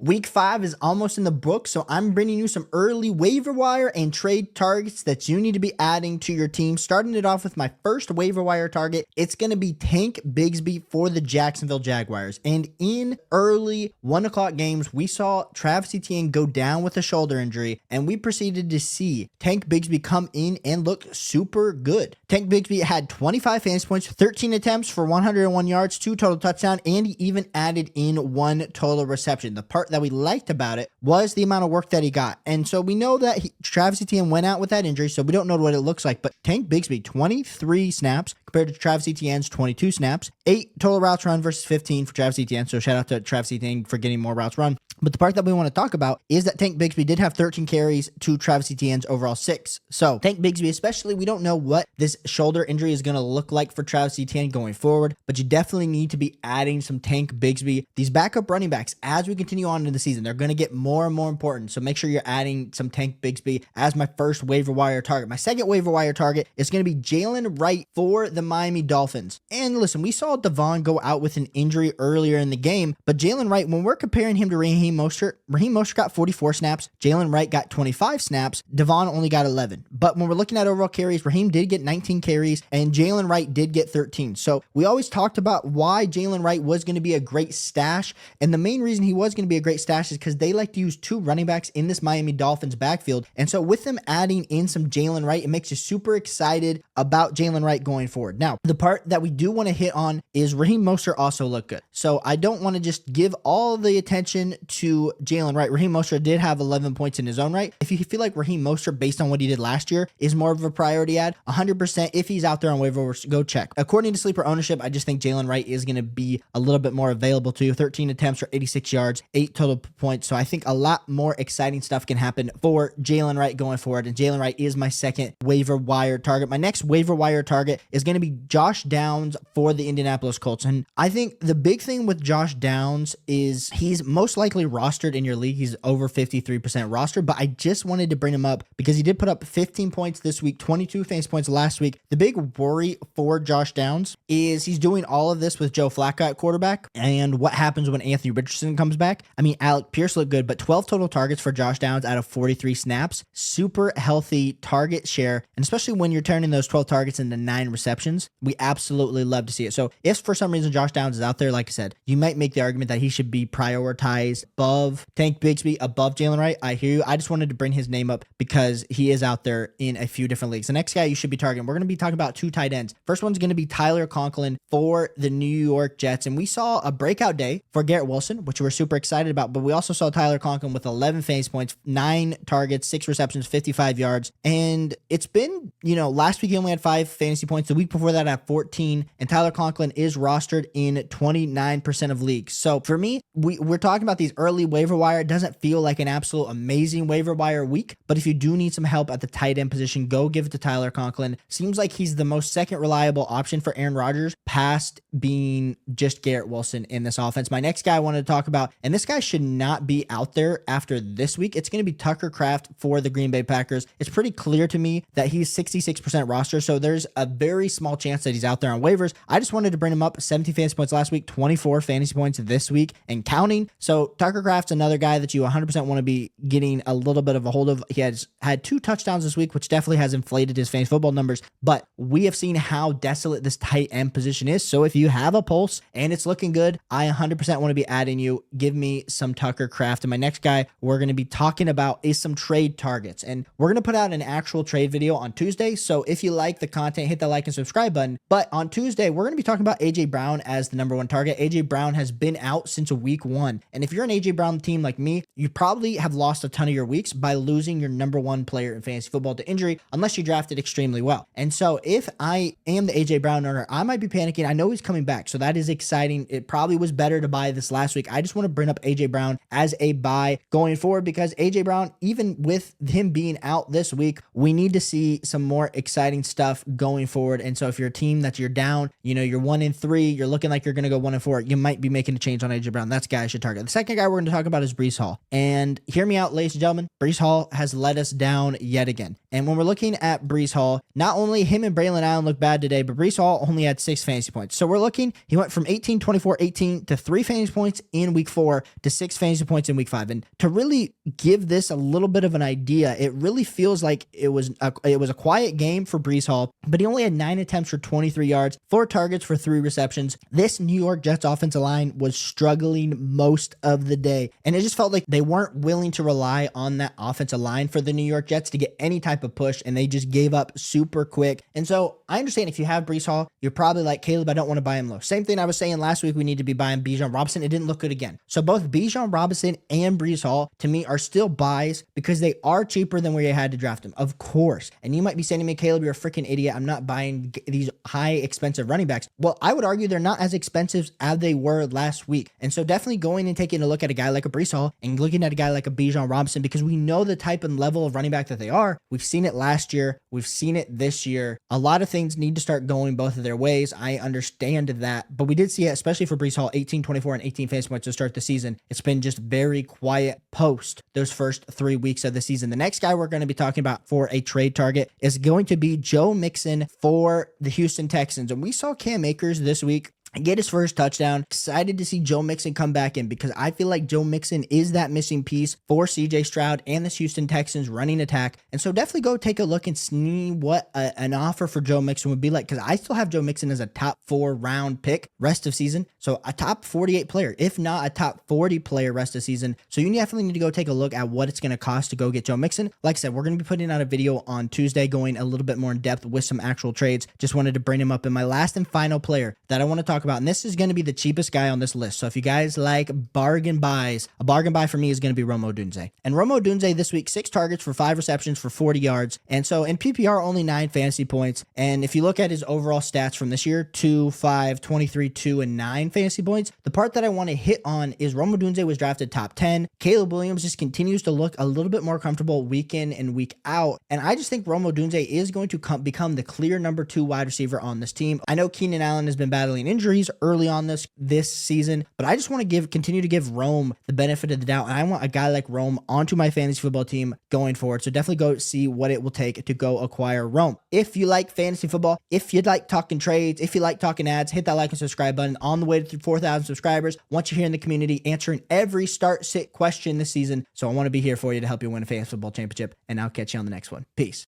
Week 5 is almost in the book, so I'm bringing you some early waiver wire and trade targets that you need to be adding to your team. Starting it off with my first waiver wire target, it's going to be Tank Bigsby for the Jacksonville Jaguars. And in early 1 o'clock games, we saw Travis Etienne go down with a shoulder injury, and we proceeded to see Tank Bigsby come in and look super good. Tank Bigsby had 25 fantasy points, 13 attempts for 101 yards, 2 total touchdowns, and he even added in 1 total reception. The part that we liked about it was the amount of work that he got. And so we know that Travis Etienne went out with that injury, so we don't know what it looks like. But Tank Bigsby, 23 snaps compared to Travis Etienne's 22 snaps, 8 total routes run versus 15 for Travis Etienne. So shout out to Travis Etienne for getting more routes run. But the part that we want to talk about is that Tank Bigsby did have 13 carries to Travis Etienne's overall 6. So Tank Bigsby, especially, we don't know what this shoulder injury is going to look like for Travis Etienne going forward, but you definitely need to be adding some Tank Bigsby. These backup running backs, as we continue on in the season, they're going to get more and more important. So make sure you're adding some Tank Bigsby as my first waiver wire target. My second waiver wire target is going to be Jaylen Wright for the Miami Dolphins. And listen, we saw Devon go out with an injury earlier in the game, but Jaylen Wright, when we're comparing him to Raheem Mostert got 44 snaps. Jaylen Wright got 25 snaps. Devon only got 11. But when we're looking at overall carries, Raheem did get 19 carries and Jaylen Wright did get 13. So we always talked about why Jaylen Wright was going to be a great stash. And the main reason he was going to be a great stash is because they like to use 2 running backs in this Miami Dolphins backfield. And so with them adding in some Jaylen Wright, it makes you super excited about Jaylen Wright going forward. Now, the part that we do want to hit on is Raheem Mostert also looked good. So I don't want to just give all the attention to Jaylen Wright. Raheem Mostert did have 11 points in his own right. If you feel like Raheem Mostert, based on what he did last year, is more of a priority add, 100%, if he's out there on waivers, go check. According to Sleeper Ownership, I just think Jaylen Wright is going to be a little bit more available to you. 13 attempts for 86 yards, 8 total points. So I think a lot more exciting stuff can happen for Jaylen Wright going forward. And Jaylen Wright is my second waiver wire target. My next waiver wire target is going to be Josh Downs for the Indianapolis Colts. And I think the big thing with Josh Downs is he's most likely rostered in your league. He's over 53% rostered, but I just wanted to bring him up because he did put up 15 points this week, 22 fantasy points last week. The big worry for Josh Downs is he's doing all of this with Joe Flacco at quarterback. And what happens when Anthony Richardson comes back? I mean, Alec Pierce looked good, but 12 total targets for Josh Downs out of 43 snaps. Super healthy target share. And especially when you're turning those 12 targets into 9 receptions, we absolutely love to see it. So if for some reason Josh Downs is out there, like I said, you might make the argument that he should be prioritized above Tank Bigsby, above Jaylen Wright. I hear you. I just wanted to bring his name up because he is out there in a few different leagues. The next guy you should be targeting, we're going to be talking about 2 tight ends. First one's going to be Tyler Conklin for the New York Jets. And we saw a breakout day for Garrett Wilson, which we're super excited about, but we also saw Tyler Conklin with 11 fantasy points, 9 targets, 6 receptions, 55 yards. And it's been, last week he only had 5 fantasy points. The week before that at 14. And Tyler Conklin is rostered in 29% of leagues. So for me, we're talking about these early waiver wire. It doesn't feel like an absolute amazing waiver wire week, but if you do need some help at the tight end position, go give it to Tyler Conklin. Seems like he's the most second reliable option for Aaron Rodgers, past being just Garrett Wilson in this offense. My next guy I wanted to talk about, and this guy should not be out there after this week, it's going to be Tucker Kraft for the Green Bay Packers. It's pretty clear to me that he's 66% roster, so there's a very small chance that he's out there on waivers. I just wanted to bring him up. 17 fantasy points last week, 24 fantasy points this week and counting. So Tucker Kraft's another guy that you 100% want to be getting a little bit of a hold of. He has had 2 touchdowns this week, which definitely has inflated his fantasy football numbers, but we have seen how desolate this tight end position is. So if you have a pulse and it's looking good, I 100% want to be adding you. Give me some Tucker Kraft. And my next guy we're going to be talking about is some trade targets. And we're going to put out an actual trade video on Tuesday. So if you like the content, hit the like and subscribe button. But on Tuesday, we're going to be talking about AJ Brown as the number 1 target. AJ Brown has been out since week 1. And if you're an AJ Brown team like me, you probably have lost a ton of your weeks by losing your number 1 player in fantasy football to injury, unless you drafted extremely well. And so if I am the AJ Brown owner, I might be panicking. I know he's coming back, so that is exciting. It probably was better to buy this last week. I just want to bring up AJ Brown as a buy going forward because AJ Brown, even with him being out this week, we need to see some more exciting stuff going forward. And so if you're a team that you're down, you're 1-3, you're looking like you're going to go 1-4, you might be making a change on AJ Brown. That's a guy I should target. The second guy we're going to talk about is Breece Hall. And hear me out, ladies and gentlemen, Breece Hall has let us down yet again. And when we're looking at Breece Hall, not only him and Braylon Allen look bad today, but Breece Hall only had 6 fantasy points. So we're looking, he went from 18, 24, 18 to 3 fantasy points in week 4 to 6 fantasy points in week 5. And to really give this a little bit of an idea, it really feels like it was a quiet game for Breece Hall, but he only had 9 attempts for 23 yards, 4 targets for 3 receptions. This New York Jets offensive line was struggling most of the day. And it just felt like they weren't willing to rely on that offensive line for the New York Jets to get any type of push, and they just gave up super quick. And so I understand if you have Breece Hall, you're probably like, Caleb, I don't want to buy him low. Same thing I was saying last week, we need to be buying Bijan Robinson. It didn't look good again. So both Bijan Robinson and Breece Hall, to me, are still buys because they are cheaper than where you had to draft them, of course. And you might be saying to me, Caleb, you're a freaking idiot. I'm not buying these high expensive running backs. Well, I would argue they're not as expensive as they were last week. And so definitely going and taking a look at a guy like a Breece Hall and looking at a guy like a Bijan Robinson, because we know the type and level of running back that they are. We've seen it last year. We've seen it this year. A lot of things need to start going both of their ways. I understand that, but we did see it, especially for Breece Hall, 18, 24, and 18 fantasy points to start the season. It's been just very quiet post those first 3 weeks of the season. The next guy we're going to be talking about for a trade target is going to be Joe Mixon for the Houston Texans. And we saw Cam Akers this week get his first touchdown. Excited to see Joe Mixon come back in because I feel like Joe Mixon is that missing piece for CJ Stroud and this Houston Texans running attack. And so definitely go take a look and see what an offer for Joe Mixon would be like, because I still have Joe Mixon as a top 4 round pick rest of season. So a top 48 player, if not a top 40 player rest of season. So you definitely need to go take a look at what it's going to cost to go get Joe Mixon. Like I said, we're going to be putting out a video on Tuesday going a little bit more in depth with some actual trades. Just wanted to bring him up in my last and final player that I want to talk about. And this is going to be the cheapest guy on this list. So if you guys like bargain buys, a bargain buy for me is going to be Rome Odunze. And Rome Odunze this week, 6 targets for 5 receptions for 40 yards. And so in PPR, only 9 fantasy points. And if you look at his overall stats from this year, 2, 5, 23, 2, and 9 fantasy points, the part that I want to hit on is Rome Odunze was drafted top 10. Caleb Williams just continues to look a little bit more comfortable week in and week out. And I just think Rome Odunze is going to become the clear number 2 wide receiver on this team. I know Keenan Allen has been battling injuries early on this season, but I just want to continue to give Rome the benefit of the doubt, and I want a guy like Rome onto my fantasy football team going forward. So definitely go see what it will take to go acquire Rome. If you like fantasy football, if you'd like talking trades, if you like talking ads, hit that like and subscribe button. On the way to 4,000 subscribers, once you're here in the community answering every start sit question this season. So I want to be here for you to help you win a fantasy football championship, and I'll catch you on the next one. Peace.